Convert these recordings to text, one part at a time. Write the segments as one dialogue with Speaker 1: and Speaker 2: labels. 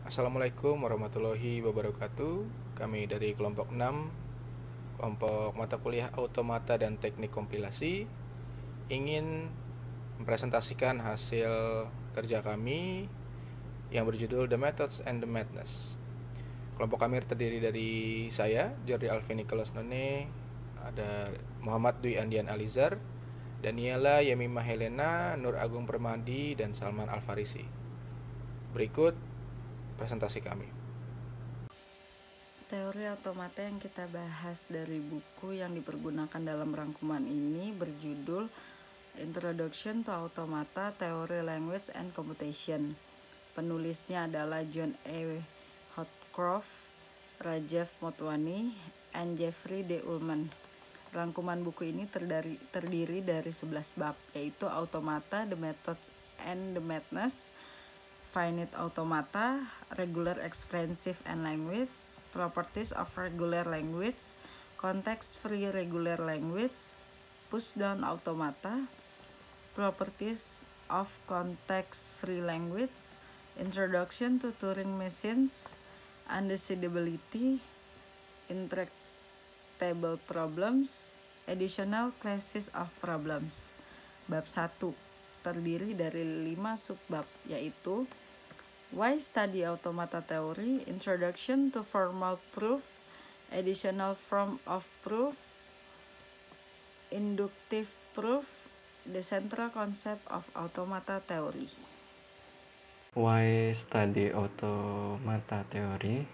Speaker 1: Assalamualaikum warahmatullahi wabarakatuh. Kami dari kelompok 6, kelompok mata kuliah Automata dan Teknik Kompilasi, ingin mempresentasikan hasil kerja kami yang berjudul The Methods and the Madness. Kelompok kami terdiri dari saya, Jordi Alvin Nicholas None, ada Muhammad Dwi Andian Alizar, Daniela Yemimah Helena, Nur Agung Permadi, dan Salman Alfarisi. Berikut presentasi kami.
Speaker 2: Teori automata yang kita bahas dari buku yang dipergunakan dalam rangkuman ini berjudul Introduction to Automata, Theory, Language, and Computation. Penulisnya adalah John E. Hotcroft, Rajeev Motwani, and Jeffrey D. Ullman. Rangkuman buku ini terdiri dari 11 bab, yaitu Automata, The Methods and the Madness, Finite Automata, Regular Expressive and Language, Properties of Regular Language, Context-Free Regular Language, Pushdown Automata, Properties of Context-Free Language, Introduction to Turing Machines, Undecidability, Intractable Problems, Additional Classes of Problems. Bab 1 terdiri dari 5 subbab, yaitu Why Study Automata Theory, Introduction to Formal Proof, Additional Form of Proof, Inductive Proof, The Central Concept of Automata Theory.
Speaker 3: Why Study Automata Theory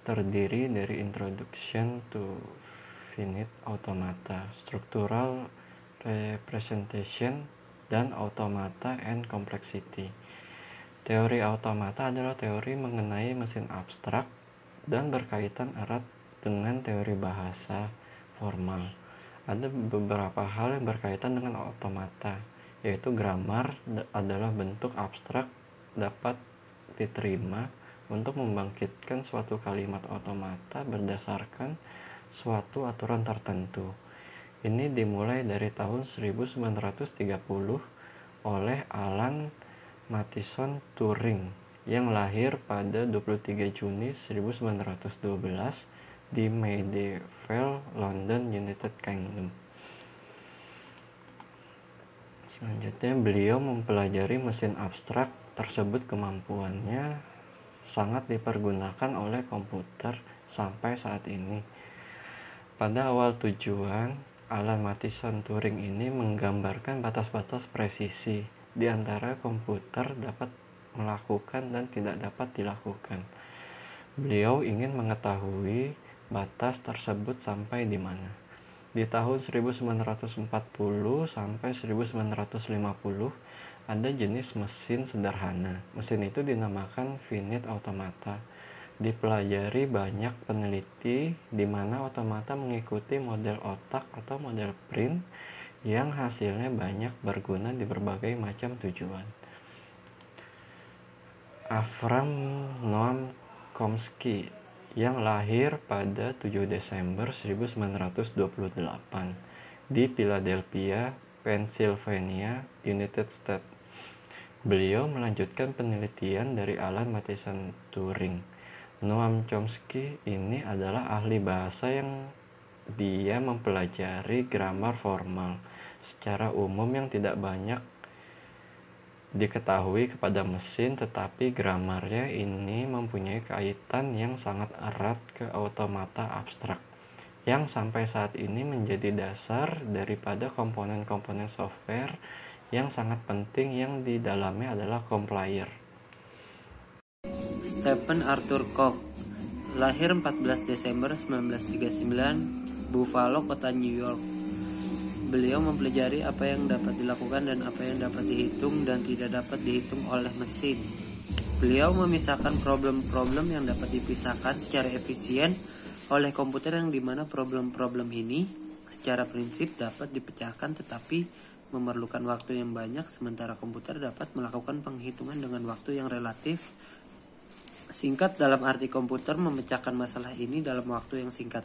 Speaker 3: terdiri dari Introduction to Finite Automata, Structural Representation, dan Automata and Complexity. Teori automata adalah teori mengenai mesin abstrak dan berkaitan erat dengan teori bahasa formal. Ada beberapa hal yang berkaitan dengan automata, yaitu grammar adalah bentuk abstrak dapat diterima untuk membangkitkan suatu kalimat automata berdasarkan suatu aturan tertentu. Ini dimulai dari tahun 1930 oleh Alan Matheson Turing yang lahir pada 23 Juni 1912 di Mayville, London, United Kingdom. Selanjutnya, beliau mempelajari mesin abstrak tersebut. Kemampuannya sangat dipergunakan oleh komputer sampai saat ini. Pada awal tujuan, Alan Matheson Turing ini menggambarkan batas-batas presisi di antara komputer dapat melakukan dan tidak dapat dilakukan. Beliau ingin mengetahui batas tersebut sampai di mana. Di tahun 1940 sampai 1950 ada jenis mesin sederhana. Mesin itu dinamakan finite automata. Dipelajari banyak peneliti di mana otomata mengikuti model otak atau model print yang hasilnya banyak berguna di berbagai macam tujuan. Avram Noam Chomsky yang lahir pada 7 Desember 1928 di Philadelphia, Pennsylvania, United States. Beliau melanjutkan penelitian dari Alan Matheson Turing. Noam Chomsky ini adalah ahli bahasa yang dia mempelajari grammar formal secara umum yang tidak banyak diketahui kepada mesin, tetapi grammarnya ini mempunyai kaitan yang sangat erat ke automata abstrak yang sampai saat ini menjadi dasar daripada komponen-komponen software yang sangat penting yang di dalamnya adalah compiler.
Speaker 4: Stephen Arthur Koch lahir 14 Desember 1939, Buffalo, kota New York. Beliau mempelajari apa yang dapat dilakukan dan apa yang dapat dihitung dan tidak dapat dihitung oleh mesin. Beliau memisahkan problem-problem yang dapat dipisahkan secara efisien oleh komputer, yang dimana problem-problem ini secara prinsip dapat dipecahkan tetapi memerlukan waktu yang banyak, sementara komputer dapat melakukan penghitungan dengan waktu yang relatif singkat, dalam arti komputer memecahkan masalah ini dalam waktu yang singkat.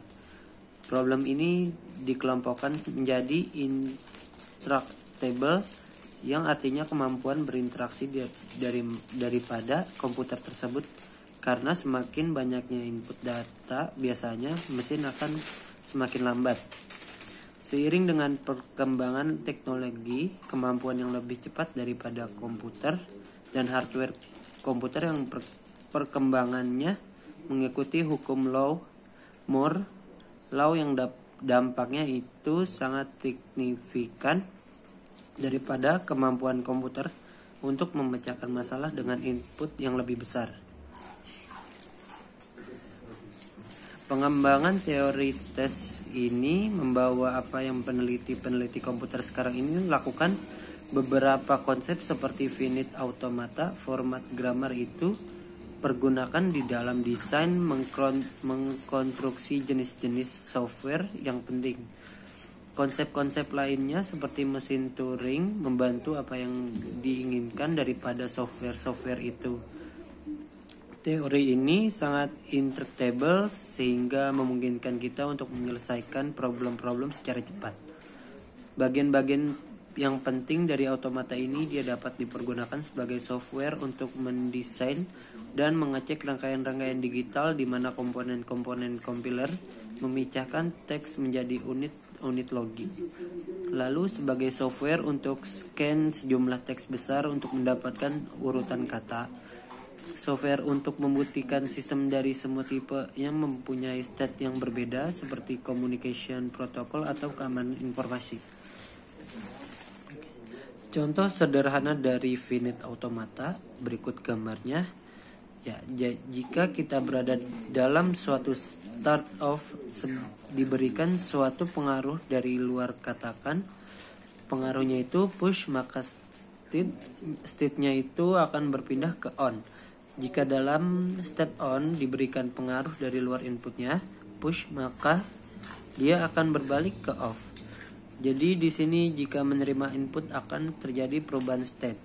Speaker 4: Problem ini dikelompokkan menjadi intractable, yang artinya kemampuan berinteraksi daripada komputer tersebut Karena semakin banyaknya input data, biasanya mesin akan semakin lambat. Seiring dengan perkembangan teknologi, kemampuan yang lebih cepat daripada komputer dan hardware komputer yang perkembangannya mengikuti hukum Moore law yang dampaknya itu sangat signifikan daripada kemampuan komputer untuk memecahkan masalah dengan input yang lebih besar. Pengembangan teori tes ini membawa apa yang peneliti-peneliti komputer sekarang ini lakukan. Beberapa konsep seperti finite automata, format grammar itu pergunakan di dalam desain mengkonstruksi jenis-jenis software yang penting. Konsep-konsep lainnya seperti mesin Turing membantu apa yang diinginkan daripada software-software itu. Teori ini sangat intractable sehingga memungkinkan kita untuk menyelesaikan problem-problem secara cepat. Bagian-bagian yang penting dari automata ini dia dapat dipergunakan sebagai software untuk mendesain dan mengecek rangkaian-rangkaian digital di mana komponen-komponen compiler memecahkan teks menjadi unit logik. Lalu sebagai software untuk scan sejumlah teks besar untuk mendapatkan urutan kata. Software untuk membuktikan sistem dari semua tipe yang mempunyai state yang berbeda seperti communication protocol atau keamanan informasi. Contoh sederhana dari finite automata, berikut gambarnya. Ya, jika kita berada dalam suatu start of diberikan suatu pengaruh dari luar, katakan pengaruhnya itu push, maka state-nya itu akan berpindah ke on. Jika dalam state on diberikan pengaruh dari luar inputnya push, maka dia akan berbalik ke off. Jadi di sini jika menerima input akan terjadi perubahan state.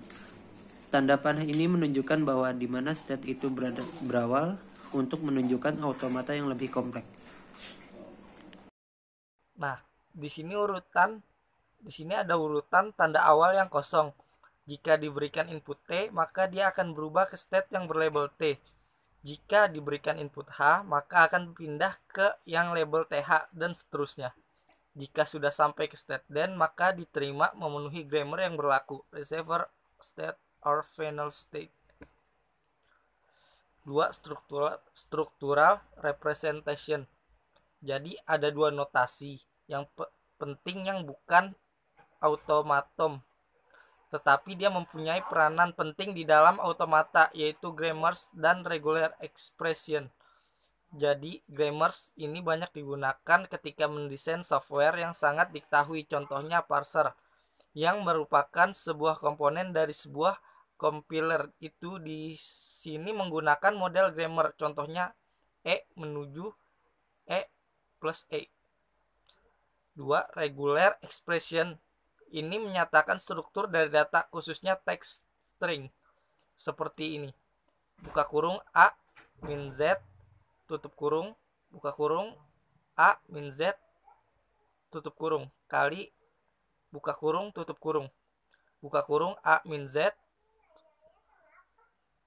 Speaker 4: Tanda panah ini menunjukkan bahwa di mana state itu berawal untuk menunjukkan automata yang lebih kompleks.
Speaker 5: Nah, di sini ada urutan tanda awal yang kosong. Jika diberikan input T, maka dia akan berubah ke state yang berlabel T. Jika diberikan input H, maka akan pindah ke yang label TH dan seterusnya. Jika sudah sampai ke state then, maka diterima memenuhi grammar yang berlaku, receiver state or final state. 2. Structural representation. Jadi ada dua notasi yang penting yang bukan automaton, tetapi dia mempunyai peranan penting di dalam automata, yaitu grammars dan regular expression. Jadi grammars ini banyak digunakan ketika mendesain software yang sangat diketahui, contohnya parser, yang merupakan sebuah komponen dari sebuah compiler. Itu di sini menggunakan model grammar, contohnya E menuju E plus E. 2. Regular expression. Ini menyatakan struktur dari data, khususnya teks string. Seperti ini. Buka kurung A min Z, tutup kurung, buka kurung, A min Z, tutup kurung, kali, buka kurung, tutup kurung, buka kurung, A min Z,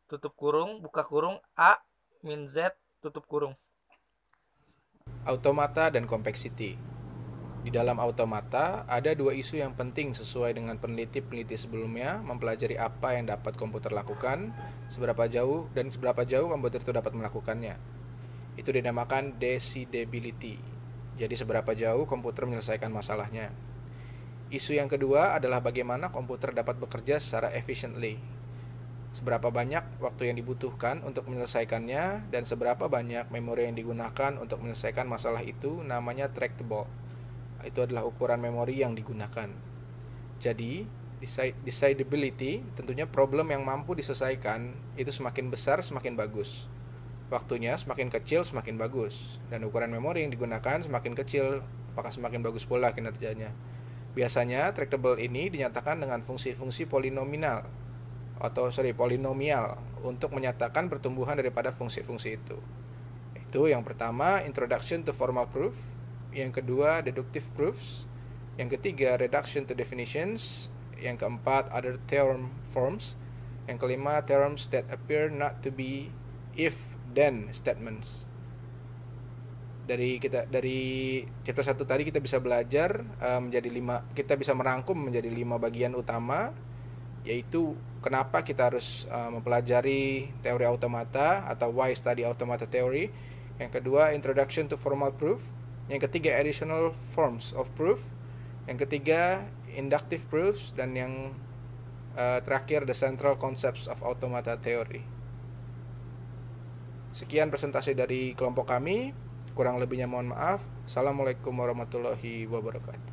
Speaker 5: tutup kurung, buka kurung, A min Z, tutup kurung.
Speaker 1: Automata dan complexity. Di dalam automata, ada dua isu yang penting sesuai dengan peneliti-peneliti sebelumnya mempelajari apa yang dapat komputer lakukan, seberapa jauh komputer itu dapat melakukannya. Itu dinamakan decidability. Jadi seberapa jauh komputer menyelesaikan masalahnya. Isu yang kedua adalah bagaimana komputer dapat bekerja secara efficiently. Seberapa banyak waktu yang dibutuhkan untuk menyelesaikannya dan seberapa banyak memori yang digunakan untuk menyelesaikan masalah itu namanya tractable. Itu adalah ukuran memori yang digunakan. Jadi, decidability tentunya problem yang mampu diselesaikan itu semakin besar semakin bagus. Waktunya semakin kecil semakin bagus. Dan ukuran memori yang digunakan semakin kecil, apakah semakin bagus pula kinerjanya. Biasanya, tractable ini dinyatakan dengan fungsi-fungsi polinomial untuk menyatakan pertumbuhan daripada fungsi-fungsi itu. Itu yang pertama, introduction to formal proof. Yang kedua, deductive proofs. Yang ketiga, reduction to definitions. Yang keempat, other theorem forms. Yang kelima, theorems that appear not to be if then statements. Dari chapter 1 tadi kita bisa belajar kita bisa merangkum menjadi 5 bagian utama, yaitu kenapa kita harus mempelajari teori automata atau why study automata theory. Yang kedua, introduction to formal proof. Yang ketiga, additional forms of proof. Yang ketiga, inductive proofs. Dan yang terakhir, the central concepts of automata theory. Sekian presentasi dari kelompok kami. Kurang lebihnya mohon maaf. Assalamualaikum warahmatullahi wabarakatuh.